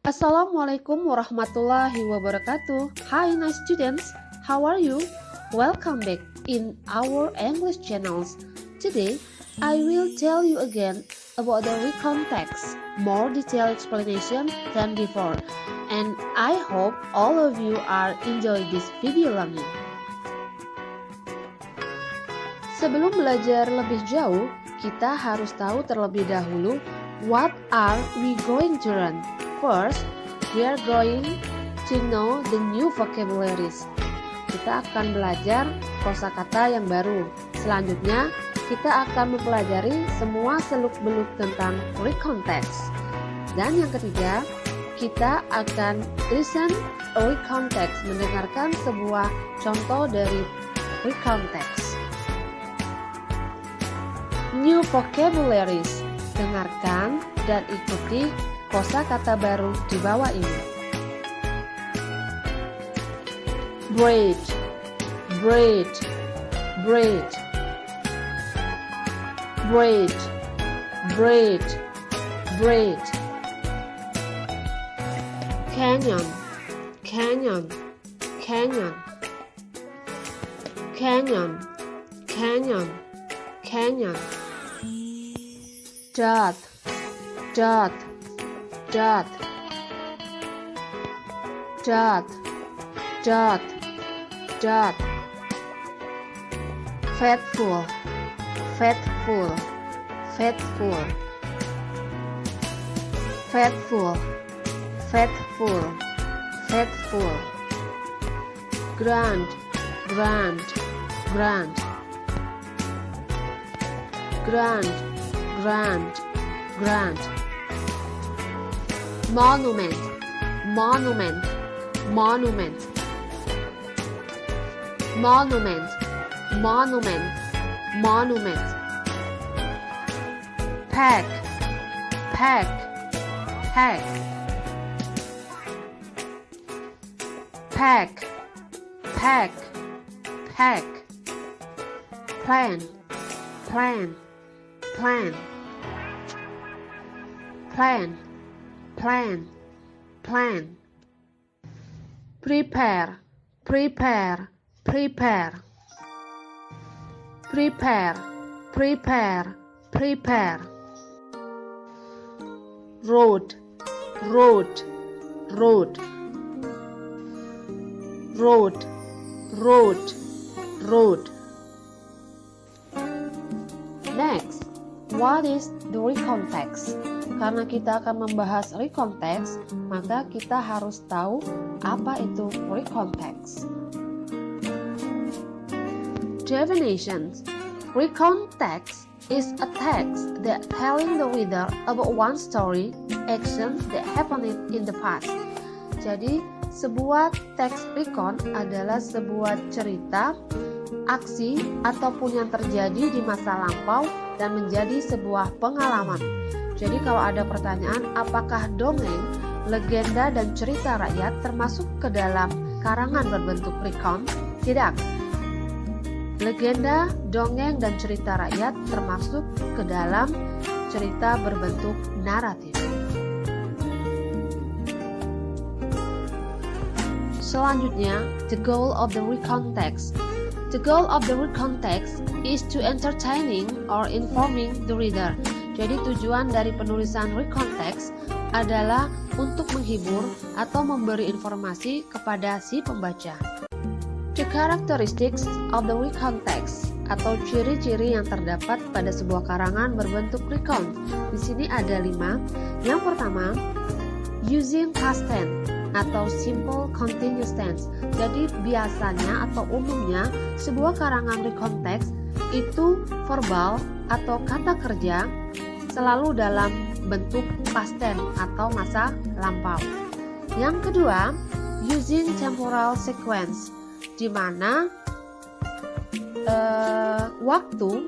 Assalamualaikum warahmatullahi wabarakatuh. Hi nice students, how are you? Welcome back in our English channels. Today, I will tell you again about the recon text, more detailed explanation than before. And I hope all of you are enjoy this video learning. Sebelum belajar lebih jauh, kita harus tahu terlebih dahulu what are we going to learn. First, we are going to know the new vocabularies. Kita akan belajar kosakata yang baru. Selanjutnya, kita akan mempelajari semua seluk-beluk tentang recon text. Dan yang ketiga, kita akan listen a recon text, mendengarkan sebuah contoh dari recon text. New vocabularies. Dengarkan dan ikuti kosakata baru di bawah ini. Braid, braid, braid, braid, braid, braid. Canyon, canyon, canyon, canyon, canyon, canyon. Dot, dot, dot, dot, dot, dot. Faithful, faithful, faithful, faithful, faithful, faithful. Grand, grand, grand, grand, grand, grand. Monument, monument, monument, monument, monument, monument. Pack, pack, pack, pack, pack, pack. Plan, plan, plan, plan, plan, plan. Prepare, prepare, prepare, prepare, prepare, prepare. Road, road, road, road, road, road. Next, what is the recon text? Karena kita akan membahas recon text, maka kita harus tahu apa itu recon text. Definitions. Recon text is a text that telling the reader about one story, action that happened in the past. Jadi, sebuah teks recon adalah sebuah cerita, aksi, ataupun yang terjadi di masa lampau dan menjadi sebuah pengalaman. Jadi kalau ada pertanyaan, apakah dongeng, legenda, dan cerita rakyat termasuk ke dalam karangan berbentuk recon? Tidak. Legenda, dongeng, dan cerita rakyat termasuk ke dalam cerita berbentuk naratif. Selanjutnya, the goal of the recon text. The goal of the recon text is to entertaining or informing the reader. Jadi tujuan dari penulisan recon text adalah untuk menghibur atau memberi informasi kepada si pembaca. The characteristics of the recon text atau ciri-ciri yang terdapat pada sebuah karangan berbentuk recon. Di sini ada 5. Yang pertama, using past tense atau simple continuous tense. Jadi biasanya atau umumnya sebuah karangan recon text itu verbal atau kata kerja selalu dalam bentuk past tense atau masa lampau. Yang kedua, using temporal sequence, di mana waktu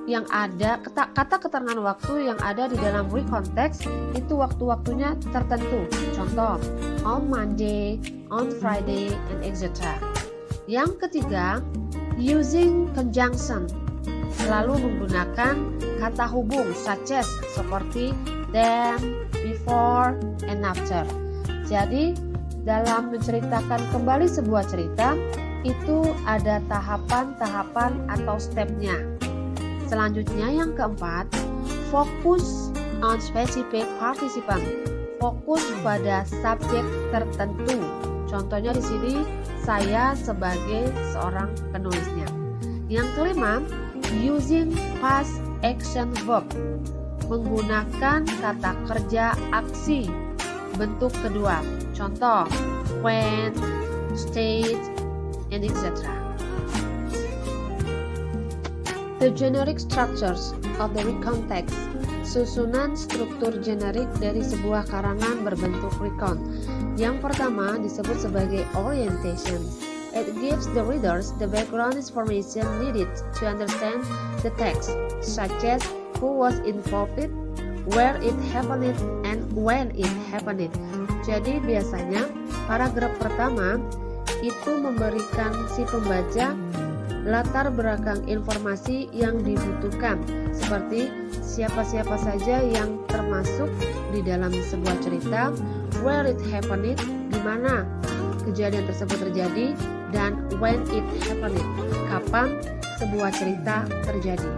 yang ada, kata keterangan waktu yang ada di dalam recon text itu waktu-waktunya tertentu. Contoh, on Monday, on Friday, and etc. Yang ketiga, using conjunction, selalu menggunakan kata hubung such as seperti then, before, before, and after. Jadi, dalam menceritakan kembali sebuah cerita, itu ada tahapan-tahapan atau stepnya. Selanjutnya yang keempat, focus on specific participant. Fokus pada subjek tertentu. Contohnya di sini saya sebagai seorang penulisnya. Yang kelima, using past action verb. Menggunakan kata kerja aksi bentuk kedua. Contoh, when, state, and etc. The generic structures of the recount text. Susunan struktur generik dari sebuah karangan berbentuk recount. Yang pertama disebut sebagai orientation. It gives the readers the background information needed to understand the text, such as who was involved, where it happened, and when it happened. Jadi biasanya paragraf pertama itu memberikan si pembaca latar belakang informasi yang dibutuhkan, seperti siapa-siapa saja yang termasuk di dalam sebuah cerita, where it happened, di mana kejadian tersebut terjadi, dan when it happened, kapan sebuah cerita terjadi.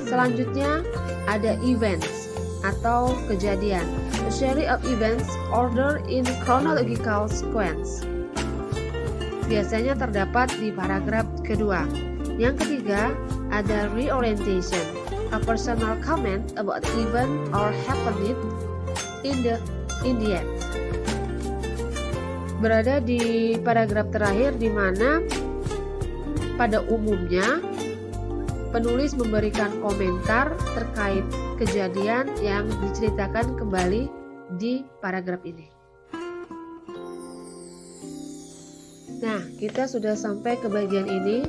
Selanjutnya ada events atau kejadian, a series of events ordered in chronological sequence. Biasanya terdapat di paragraf kedua. Yang ketiga ada reorientation, a personal comment about the event or happened in the end. Berada di paragraf terakhir di mana pada umumnya penulis memberikan komentar terkait kejadian yang diceritakan kembali di paragraf ini. Nah, kita sudah sampai ke bagian ini.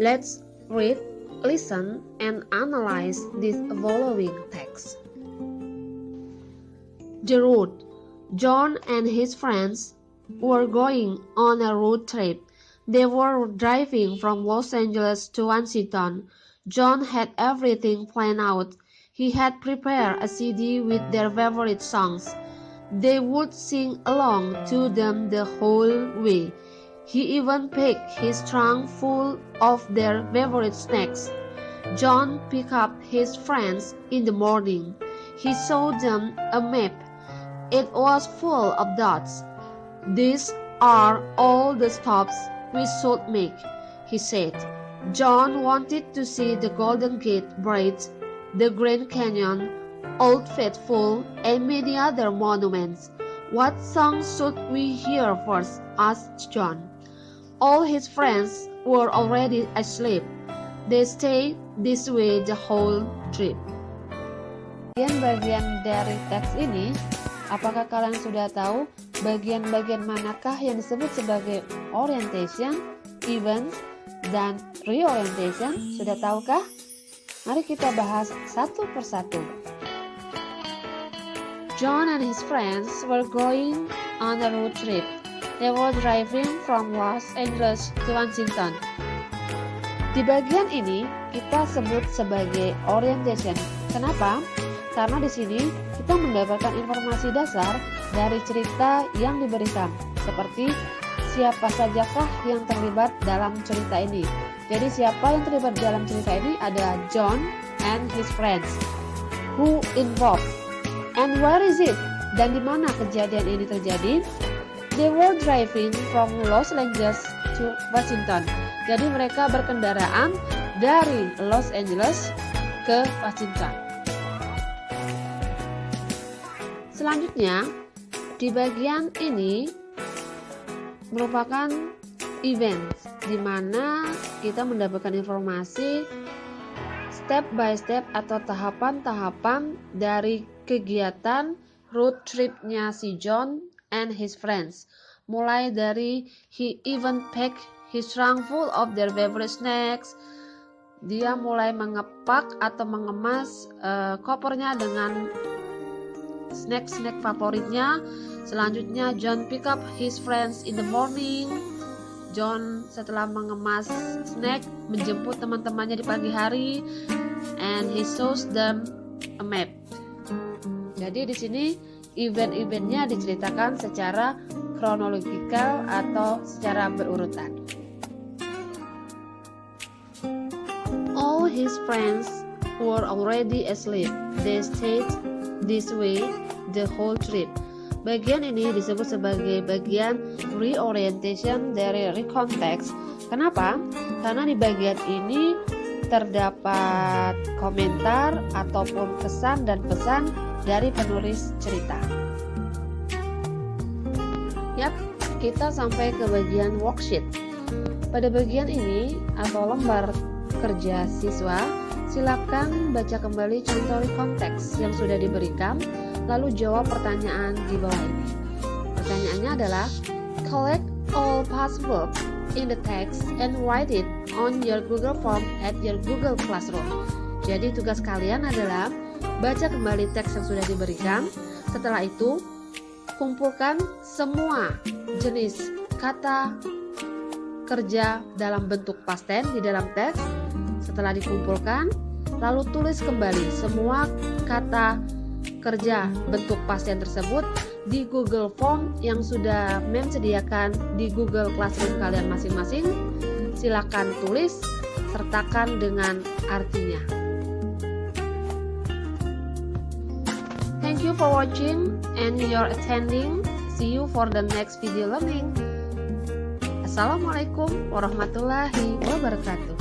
Let's read, listen, and analyze this following text. The road. John and his friends were going on a road trip. They were driving from Los Angeles to Washington. John had everything planned out. He had prepared a CD with their favorite songs. They would sing along to them the whole way. He even packed his trunk full of their favorite snacks. John picked up his friends in the morning. He showed them a map. It was full of dots. These are all the stops we should make, he said. John wanted to see the Golden Gate Bridge, the Grand Canyon, Old Faithful, and many other monuments. What song should we hear first? Asked John. All his friends were already asleep. They stayed this way the whole trip. Bagian-bagian dari teks ini, apakah kalian sudah tahu bagian-bagian manakah yang disebut sebagai orientation, events, dan reorientation? Sudah tahukah? Mari kita bahas satu persatu. John and his friends were going on a road trip. They were driving from Los Angeles to Washington. Di bagian ini kita sebut sebagai orientation. Kenapa? Karena di sini kita mendapatkan informasi dasar dari cerita yang diberikan, seperti siapa sajakah yang terlibat dalam cerita ini. Jadi siapa yang terlibat dalam cerita ini ada John and his friends. Who involved? And where is it? Dan di mana kejadian ini terjadi? They were driving from Los Angeles to Washington. Jadi mereka berkendaraan dari Los Angeles ke Washington. Selanjutnya, di bagian ini merupakan event, di mana kita mendapatkan informasi step by step atau tahapan-tahapan dari kegiatan road trip-nya si John and his friends. Mulai dari he even packed his trunk full of their favorite snacks. Dia mulai mengepak atau mengemas kopernya dengan snack-snack favoritnya. Selanjutnya John pick up his friends in the morning. John setelah mengemas snack menjemput teman-temannya di pagi hari, and he shows them a map. Jadi di sini event-eventnya diceritakan secara kronologikal atau secara berurutan. All his friends were already asleep. They stayed this way the whole trip. Bagian ini disebut sebagai bagian reorientation dari recontext. Kenapa? Karena di bagian ini terdapat komentar ataupun kesan dan pesan dari penulis cerita. Yap, kita sampai ke bagian worksheet. Pada bagian ini atau lembar kerja siswa, silakan baca kembali contoh konteks yang sudah diberikan, lalu jawab pertanyaan di bawah ini. Pertanyaannya adalah, collect all past verbs in the text and write it on your Google Form at your Google Classroom. Jadi tugas kalian adalah baca kembali teks yang sudah diberikan. Setelah itu, kumpulkan semua jenis kata kerja dalam bentuk past tense di dalam teks. Setelah dikumpulkan, lalu tulis kembali semua kata kerja bentuk past tense tersebut di Google Form yang sudah Mem sediakan di Google Classroom kalian masing-masing. Silakan tulis, sertakan dengan artinya. Thank you for watching and your attending. See you for the next video learning. Assalamualaikum warahmatullahi wabarakatuh.